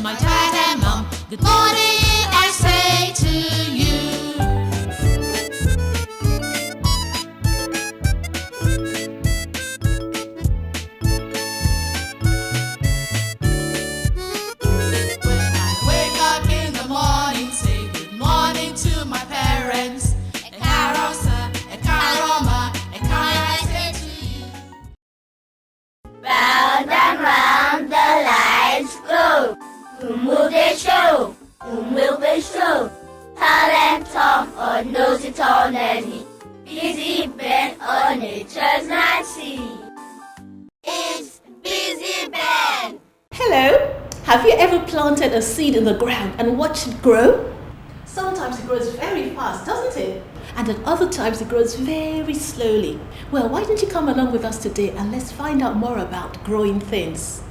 to my dad and mum. Good morning, I say to you. When I wake up in the morning, say good morning to my parents. Akara, sir, akara, ma, akara, I say to you. Round and round the lights go. Whom will they show? Whom will they show? Talent Tom or knows it already. Busy Ben or nature's night sea. It's Busy Ben. Hello! Have you ever planted a seed in the ground and watched it grow? Sometimes it grows very fast, doesn't it? And at other times it grows very slowly. Well, why don't you come along with us today and let's find out more about growing things.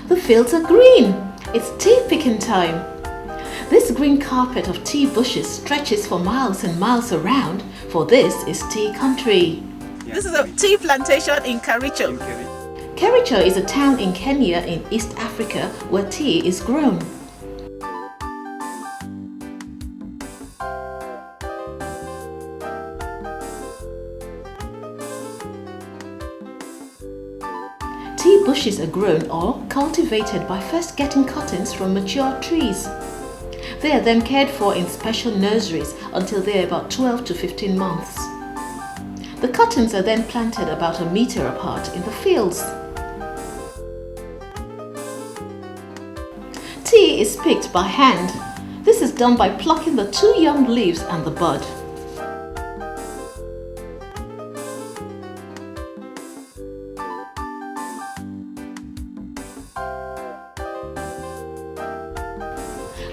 The fields are green. It's tea picking time. This green carpet of tea bushes stretches for miles and miles around, for this is tea country. This is a tea plantation in Kericho. Kericho is a town in Kenya in East Africa where tea is grown. Tea bushes are grown or cultivated by first getting cuttings from mature trees. They are then cared for in special nurseries until they are about 12 to 15 months. The cuttings are then planted about a meter apart in the fields. Tea is picked by hand. This is done by plucking the two young leaves and the bud.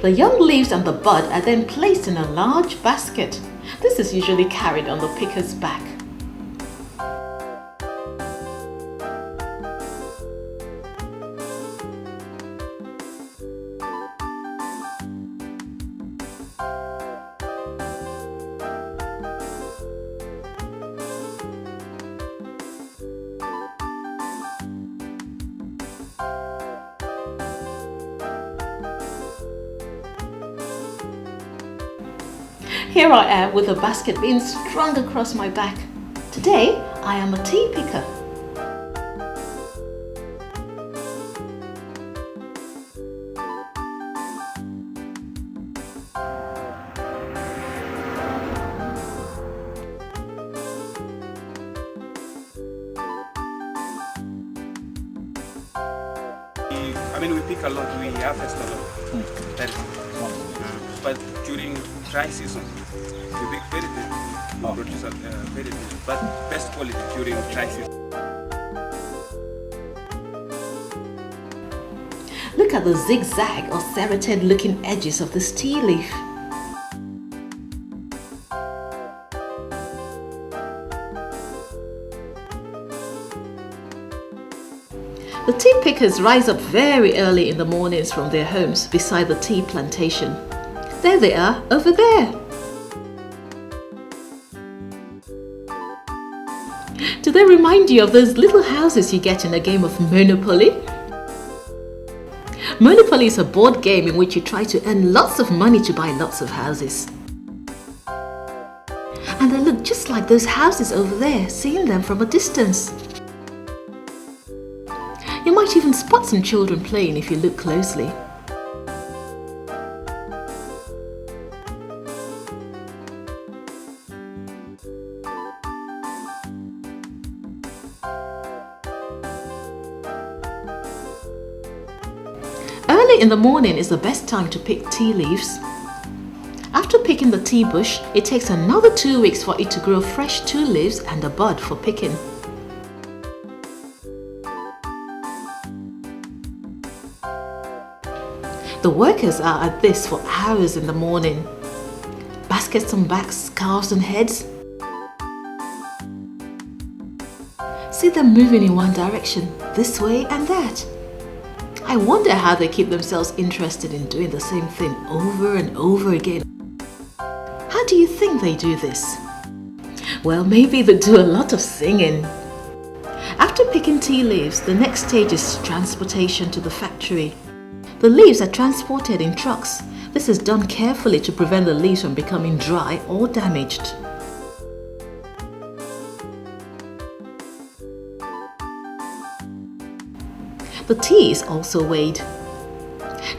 The young leaves and the bud are then placed in a large basket. This is usually carried on the picker's back. Here I am with a basket being strung across my back. Today, I am a tea picker. We pick a lot, we harvest a lot. But during dry season, we pick very little. We produce very little, but best quality during dry season. Look at the zigzag or serrated looking edges of this tea leaf. The tea pickers rise up very early in the mornings from their homes beside the tea plantation. There they are, over there. Do they remind you of those little houses you get in a game of Monopoly? Monopoly is a board game in which you try to earn lots of money to buy lots of houses. And they look just like those houses over there, seeing them from a distance. You might even spot some children playing if you look closely. Early in the morning is the best time to pick tea leaves. After picking the tea bush, it takes another 2 weeks for it to grow fresh two leaves and a bud for picking. The workers are at this for hours in the morning. Baskets on backs, scarves on heads. See them moving in one direction, this way and that. I wonder how they keep themselves interested in doing the same thing over and over again. How do you think they do this? Well, maybe they do a lot of singing. After picking tea leaves, the next stage is transportation to the factory. The leaves are transported in trucks. This is done carefully to prevent the leaves from becoming dry or damaged. The tea is also weighed.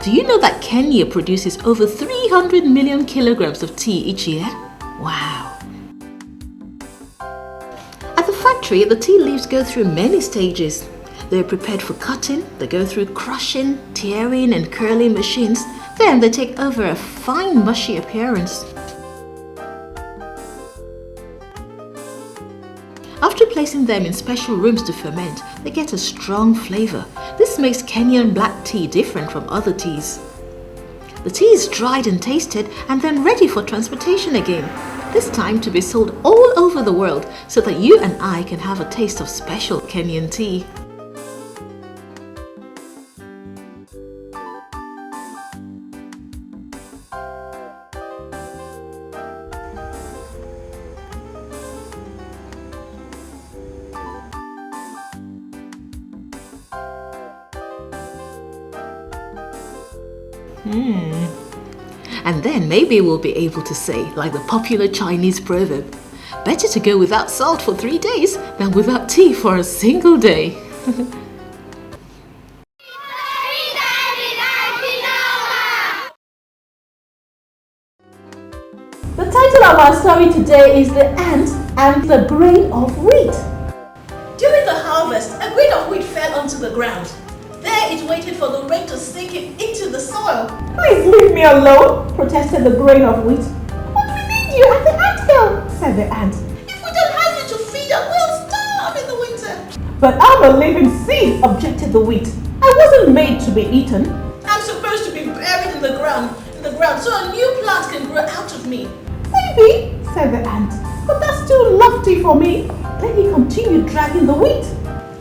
Do you know that Kenya produces over 300 million kilograms of tea each year? Wow! At the factory, the tea leaves go through many stages. They are prepared for cutting, they go through crushing, tearing and curling machines. Then they take over a fine mushy appearance. After placing them in special rooms to ferment, they get a strong flavor. This makes Kenyan black tea different from other teas. The tea is dried and tasted and then ready for transportation again. This time to be sold all over the world so that you and I can have a taste of special Kenyan tea. And then maybe we'll be able to say, like the popular Chinese proverb, better to go without salt for 3 days than without tea for a single day. The title of our story today is The Ant and the Grain of Wheat. During the harvest, a grain of wheat fell onto the ground. There it waited for the rain to sink it into the soil. Please leave me alone, protested the grain of wheat. But we need you at the anthill, said the ant. If we don't have you to feed us, we'll starve in the winter. But I'm a living seed, objected the wheat. I wasn't made to be eaten. I'm supposed to be buried in the ground so a new plant can grow out of me. Maybe, said the ant, but that's too lofty for me. Then he continued dragging the wheat.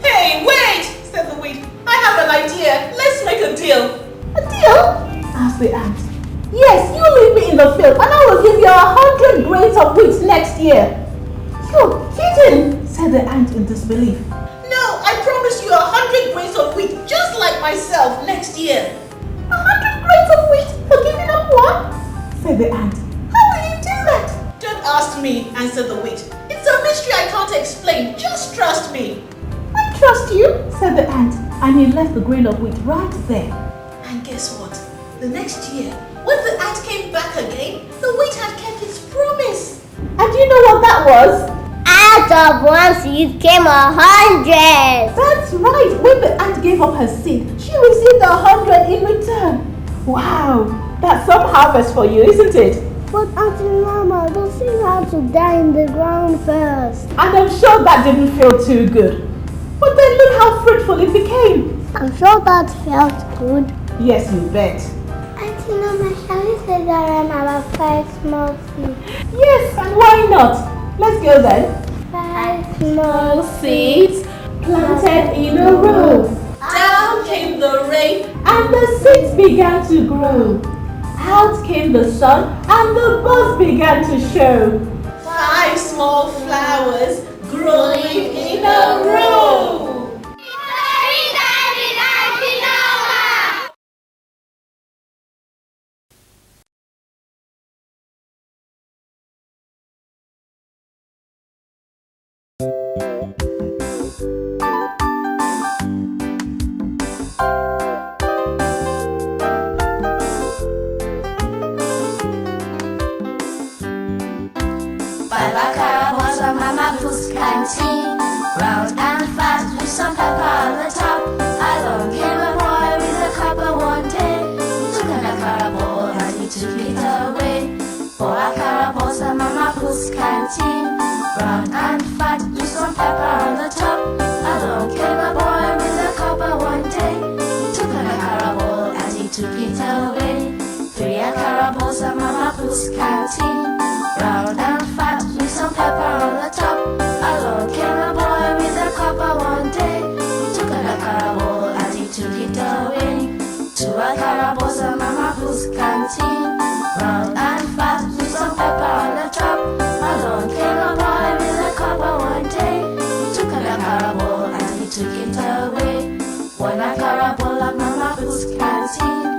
Hey, wait, said the wheat. I have an idea. Let's make a deal. A deal? Asked the ant. Yes, you leave me in the field and I will give you 100 grains of wheat next year. You're kidding, said the ant in disbelief. No, I promise you 100 grains of wheat just like myself next year. 100 grains of wheat for giving up one? Said the ant. How will you do that? Don't ask me, answered the wheat. It's a mystery I can't explain. Just trust me. I trust you, said the ant, and he left the grain of wheat right there. And guess what? The next year, when the ant came back again, the wheat had kept its promise. And do you know what that was? Out of one seed came 100. That's right. When the ant gave up her seed, she received 100 in return. Wow, that's some harvest for you, isn't it? But Auntie Noma, the seed had to die in the ground first. And I'm sure that didn't feel too good. But then look how fruitful it became. I'm sure that felt good. Yes, you bet. Auntie Noma, shall we say the rhyme about 5 small seeds? Yes, and why not? Let's go then. 5 small Seeds planted in a row. Down came the rain and the seeds began to grow. Out came the sun and the buds began to show. 5 small flowers growing in a row. Five akara buns from Mama Pooh's canteen, round and fat with some pepper on the top. Along came a boy with a cuppa one day, took an akara bowl and he took it away. 4 akara buns from Mama Pooh's canteen, round and fat with some pepper on the top. Along came a boy with a cuppa one day, took an akara bowl and he took it away. 3 akara buns from Mama Pooh's canteen, round and fat with some pepper on the top. Along came a boy with a cuppa one day, took an akara bowl and he took it away. 2 akara buns from Mama Pooh's canteen, round and fat with some pepper on the top. Along came a boy with a cuppa one day, took an akara bowl and he took it away. 1 akara bowl of Mama Pooh's canteen,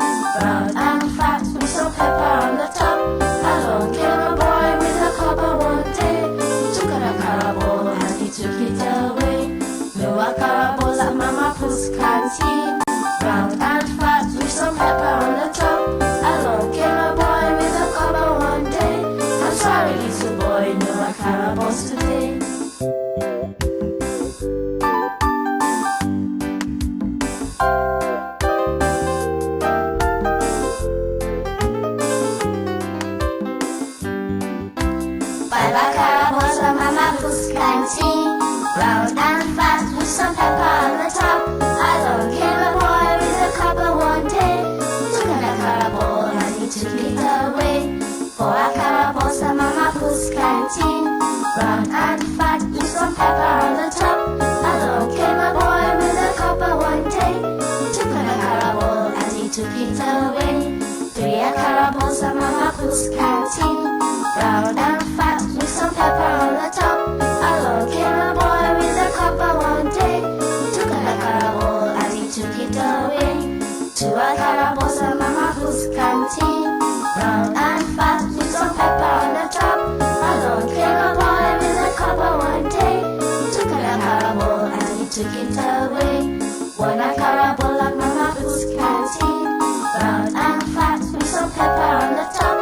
took it away. 3 akara balls at Mama Pooh's canteen, round and fat with some pepper on the top. Along came a boy with a copper one day. He took an akara ball and he took it away. 2 akara balls at Mama Pooh's canteen, round and fat with some pepper on the top. Along came a boy with a copper one day. He took an akara ball and he took it away. 1 akara ball at Mama Pooh's canteen, round and fat with some pepper on the top.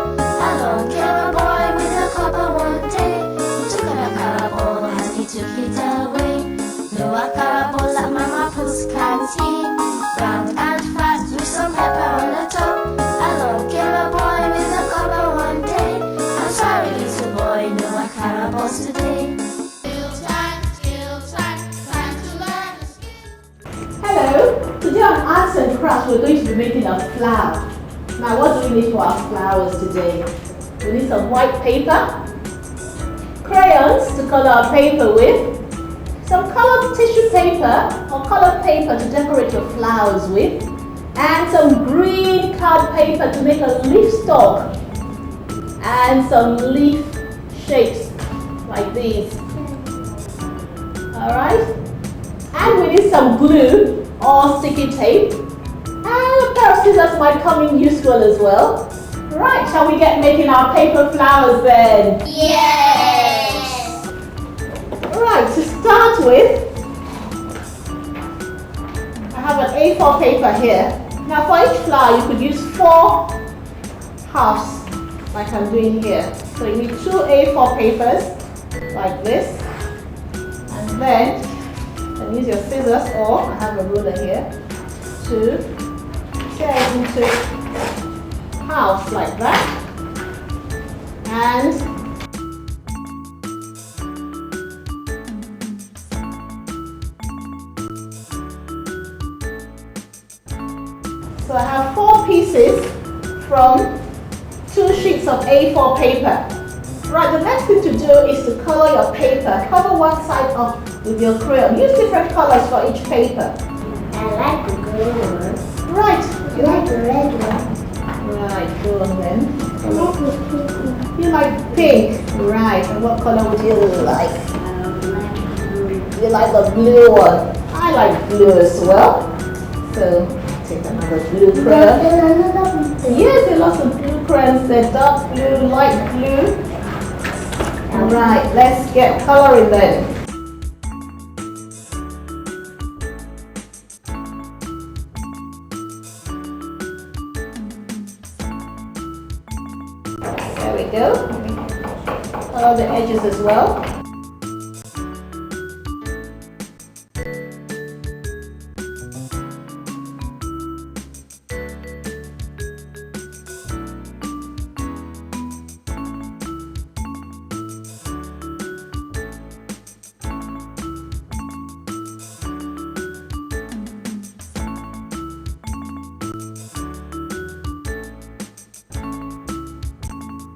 Along came a boy with a copper one day. He took an akara ball and he took it away. No akara ball at Mama Pooh's canteen, round and fat with some pepper on the top. Along came a boy with a copper one day. I'm sorry, little boy, no akara balls today. Hello, today on Arts and Crafts we're going to be making a flower. Now what do we need for our flowers today? We need some white paper, crayons to color our paper with, some colored tissue paper or colored paper to decorate your flowers with, and some green card paper to make a leaf stalk, and some leaf shapes like these. Alright? And we need some glue or sticky tape. And a pair of scissors might come in useful as well. Right, shall we get making our paper flowers then? Yes! Right, to start with, I have an A4 paper here. Now for each flower you could use 4 halves like I'm doing here. So you need 2 A4 papers like this. And then use your scissors, or I have a ruler here, to tear it into halves like that. And so I have 4 pieces from 2 sheets of A4 paper. Right, the next thing to do is to color your paper. Cover one side up with your crayon. Use different colors for each paper. I like the green one. Right. You like the red one. Right, go on then. I like the pink one. You like pink. Right, and what color would you like? I like blue. You like the blue one. I like blue as well. So, take another blue crayon. Yes, there are lots of blue crayons. They're dark blue, light blue. Alright, let's get coloring then. There we go. Color the edges as well.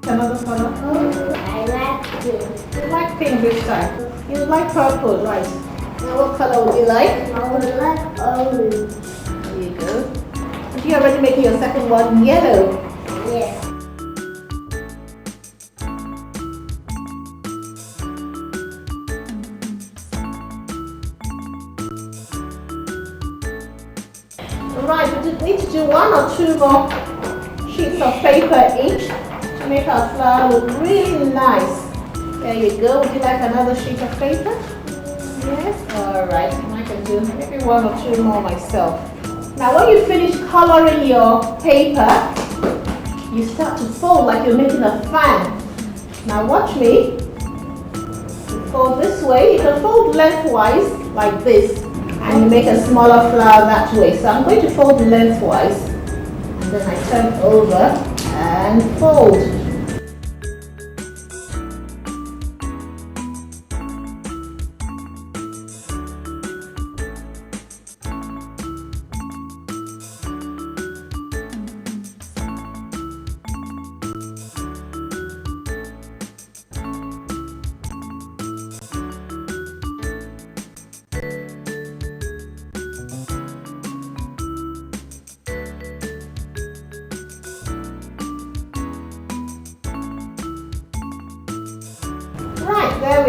Another color. I like pink. You like pink this time. You like purple, right? Now what color would you like? I would like orange. There you go. If you're already making your second one yellow. Yes. Right, we need to do 1 or 2 more sheets of paper each to make our flower look really nice. There you go. Would you like another sheet of paper? Yes? Alright, I can do maybe 1 or 2 more myself. Now when you finish coloring your paper, you start to fold like you're making a fan. Now watch me. You fold this way. You can fold lengthwise like this. And you make a smaller flower that way. So I'm going to fold lengthwise. And then I turn over and fold.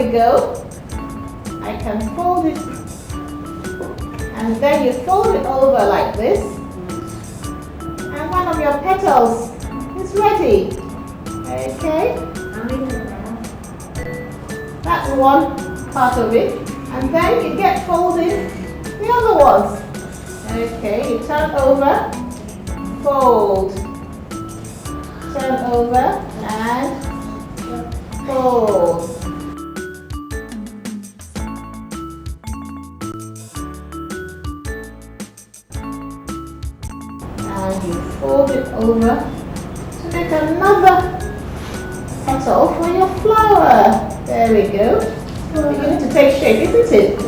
we go. I can fold it, and then you fold it over like this, and one of your petals is ready. Okay, that's one part of it, and then you get folding the other ones. Okay, you turn over, fold, turn over, and fold. And you fold it over to make another petal for your flower. There we go. Beginning to take shape, isn't it?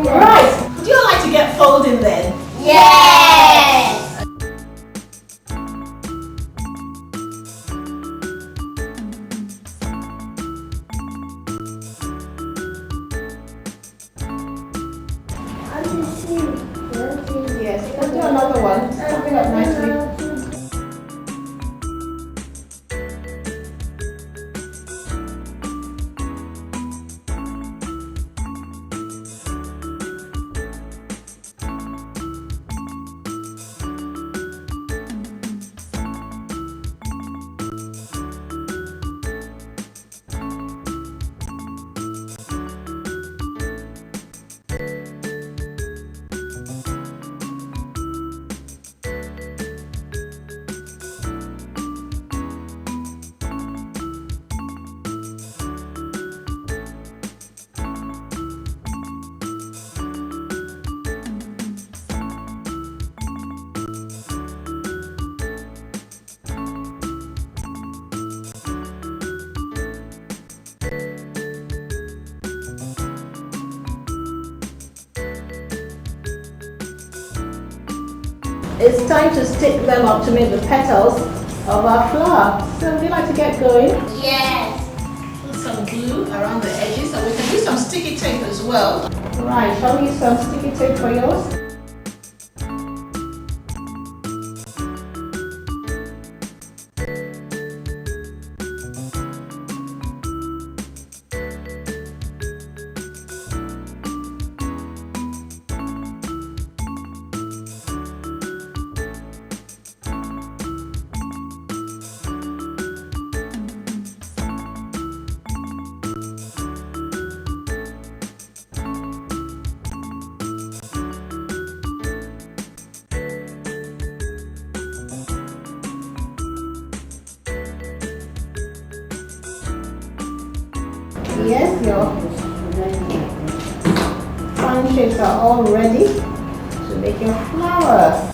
Right. Would you like to get folding then? Yes! Yes, you can do another one. Something up nicely. It's time to stick them up to make the petals of our flower. So would you like to get going? Yes! Put some glue around the edges, and we can use some sticky tape as well. Right, shall we use some sticky tape for yours? Yes, your fun shapes are all ready to make your flower.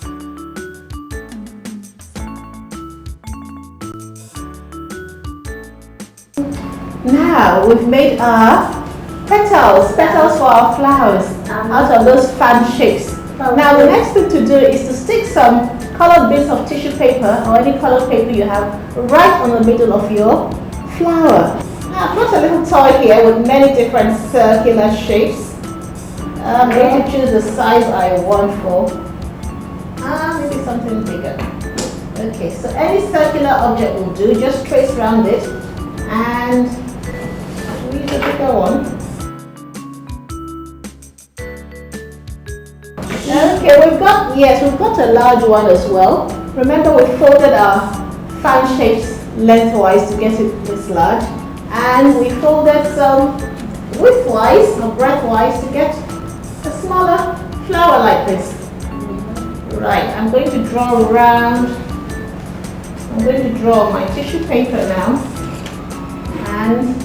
Now we've made our petals for our flowers out of those fan shapes. Now the next thing to do is to stick some colored bits of tissue paper or any colored paper you have right on the middle of your flower. I've got a little toy here with many different circular shapes. I'm going to choose the size I want for. Maybe something bigger. Okay, so any circular object will do. Just trace around it, and we'll use a bigger one. Okay, we've got a large one as well. Remember, we folded our fan shapes lengthwise to get it this large. And we folded some widthwise or breadthwise to get a smaller flower like this. Right, I'm going to draw around. I'm going to draw my tissue paper now. And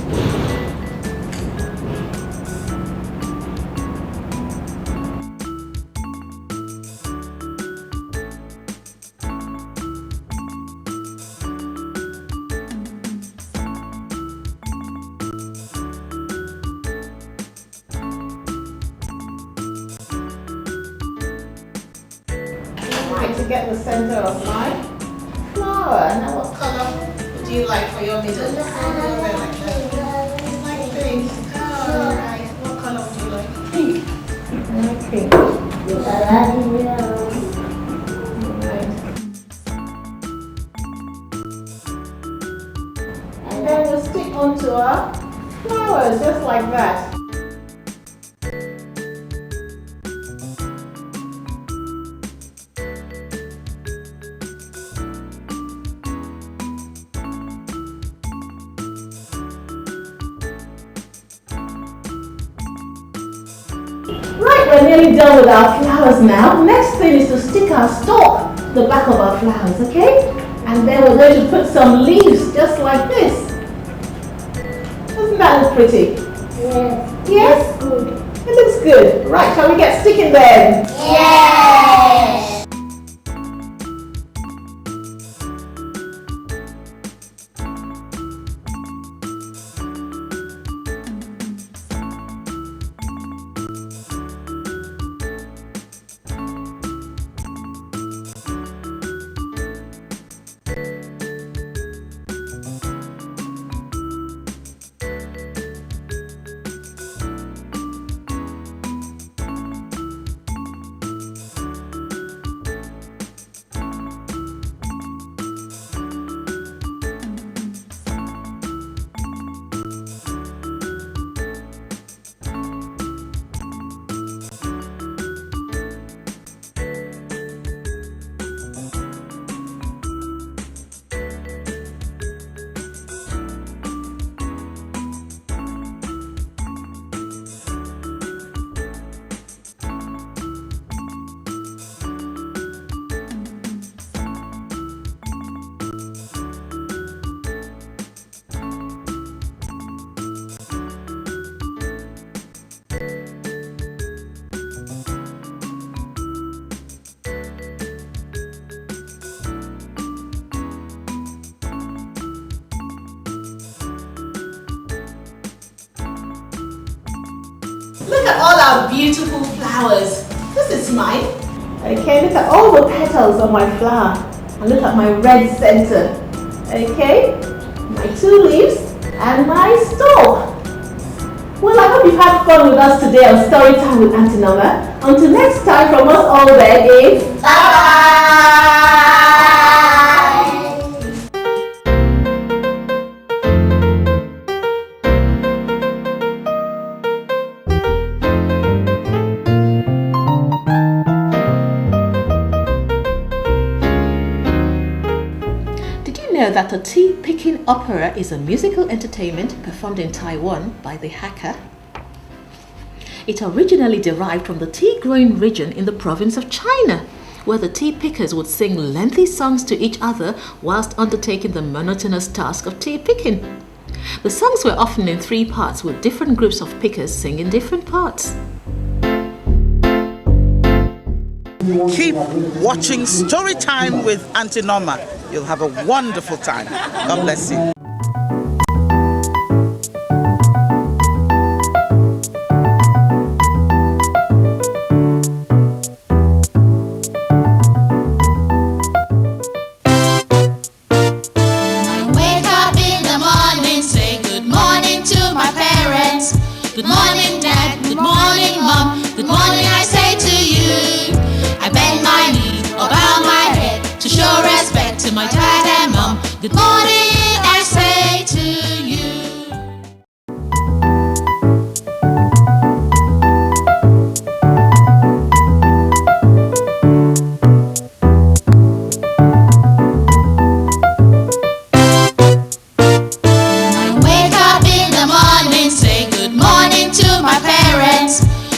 to get the center of my flower. Now what color do you like for your middle? Like pink. Alright, what color would you like? Pink. Okay. And then we'll stick onto our flower flowers just like that. Right, we're nearly done with our flowers now. Next thing is to stick our stalk to the back of our flowers, okay? And then we're going to put some leaves just like this. Doesn't that look pretty? Yes. Yes? Good. It looks good. Right, shall we get sticking then? Yes. Look at all our beautiful flowers. This is mine. Okay, look at all the petals on my flower. And look at my red center. Okay, my two leaves and my stalk. Well, I hope you've had fun with us today on Storytime with Auntie Noma. Until next time, from us all there is Bye. that the tea-picking opera is a musical entertainment performed in Taiwan by the akara. It originally derived from the tea-growing region in the province of China, where the tea pickers would sing lengthy songs to each other whilst undertaking the monotonous task of tea picking. The songs were often in 3 parts, with different groups of pickers singing different parts. Keep watching Storytime with Auntie Noma. You'll have a wonderful time. God bless you. Good morning, Dad. Good morning, Mom. Good morning, I say to you. I bend my knee or bow my head to show respect to my dad and mom. Good morning, I say to you.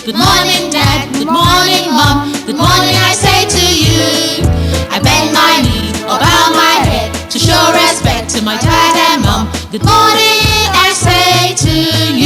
Good morning, Dad. Good morning, Mom. Good morning, I say to you. I bend my knee or bow my head to show respect to my dad and mom. Good morning, I say to you.